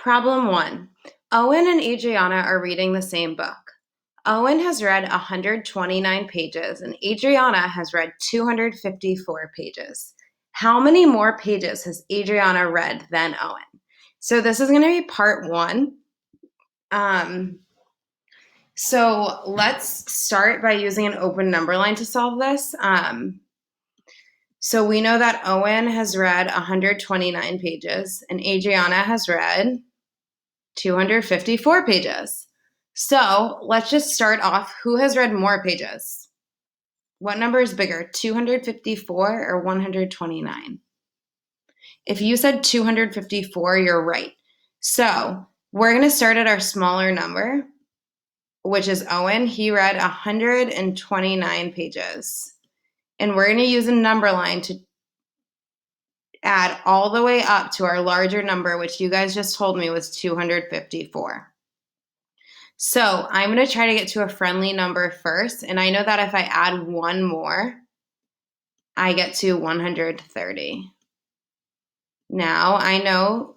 Problem 1. Owen and Adriana are reading the same book. Owen has read 129 pages and Adriana has read 254 pages. How many more pages has Adriana read than Owen? So this is going to be part 1. So let's start by using an open number line to solve this. So we know that Owen has read 129 pages and Adriana has read 254 pages. So let's just start off. Who has read more pages? What number is bigger, 254 or 129? If you said 254, you're right. So we're going to start at our smaller number, which is Owen. He read 129 pages. And we're going to use a number line to add all the way up to our larger number, which you guys just told me was 254. So I'm going to try to get to a friendly number first. And I know that if I add one more, I get to 130. Now I know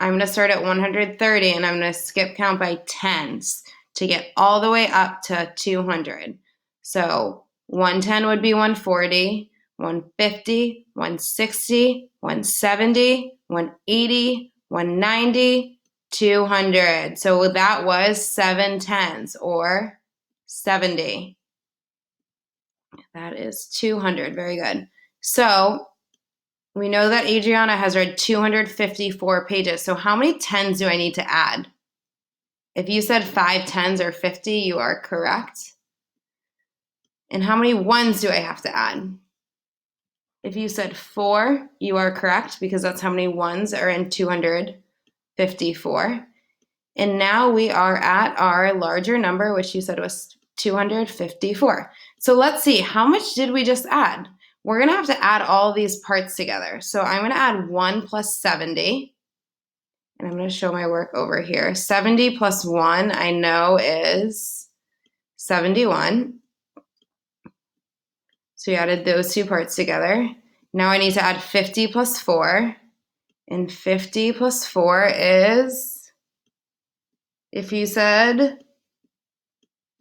I'm going to start at 130 and I'm going to skip count by tens to get all the way up to 200. So 110 would be 140, 150, 160, 170, 180, 190, 200. So that was 7 tens or 70. That is 200. Very good. So we know that Adriana has read 254 pages. So how many tens do I need to add? If you said 5 tens or 50, you are correct. And how many ones do I have to add? If you said 4, you are correct because that's how many ones are in 254. And now we are at our larger number, which you said was 254. So let's see, how much did we just add? We're going to have to add all these parts together. So I'm going to add 1 plus 70. And I'm going to show my work over here. 70 plus 1, I know, is 71. So we added those two parts together. Now I need to add 50 plus 4. And 50 plus 4 is, if you said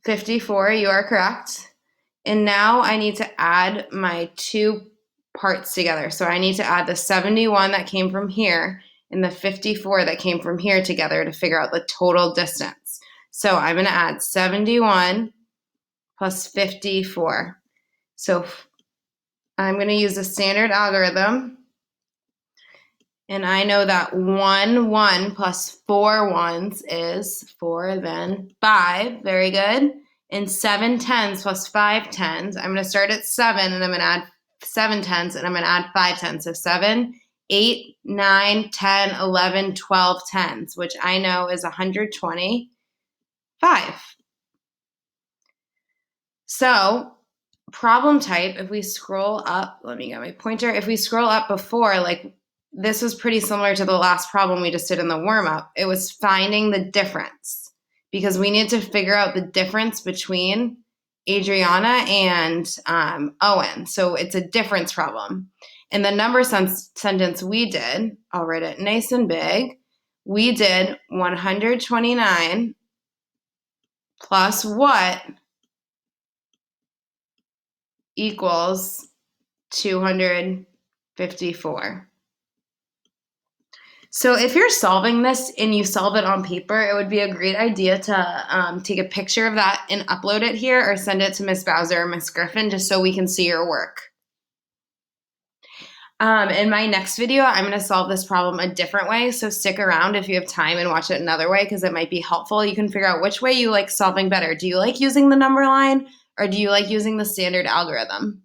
54, you are correct. And now I need to add my two parts together. So I need to add the 71 that came from here and the 54 that came from here together to figure out the total distance. So I'm going to add 71 plus 54. So I'm going to use the standard algorithm. And I know that 1 plus 4 ones is 4, then 5. Very good. And 7 tens plus 5 tens. I'm going to start at 7 and I'm going to add 7 tens and I'm going to add 5 tens. So 7, 8, 9, 10, 11, 12 tens, which I know is 125. So problem type, if we scroll up, let me get my pointer. If we scroll up before, like this was pretty similar to the last problem we just did in the warm-up. It was finding the difference because we need to figure out the difference between Adriana and Owen. So it's a difference problem. In the number sentence we did, I'll write it nice and big, we did 129 plus what equals 254. So if you're solving this and you solve it on paper, it would be a great idea to take a picture of that and upload it here or send it to Ms. Bowser or Ms. Griffin just so we can see your work. In my next video, I'm going to solve this problem a different way, so stick around if you have time and watch it another way because it might be helpful. You can figure out which way you like solving better. Do you like using the number line or do you like using the standard algorithm?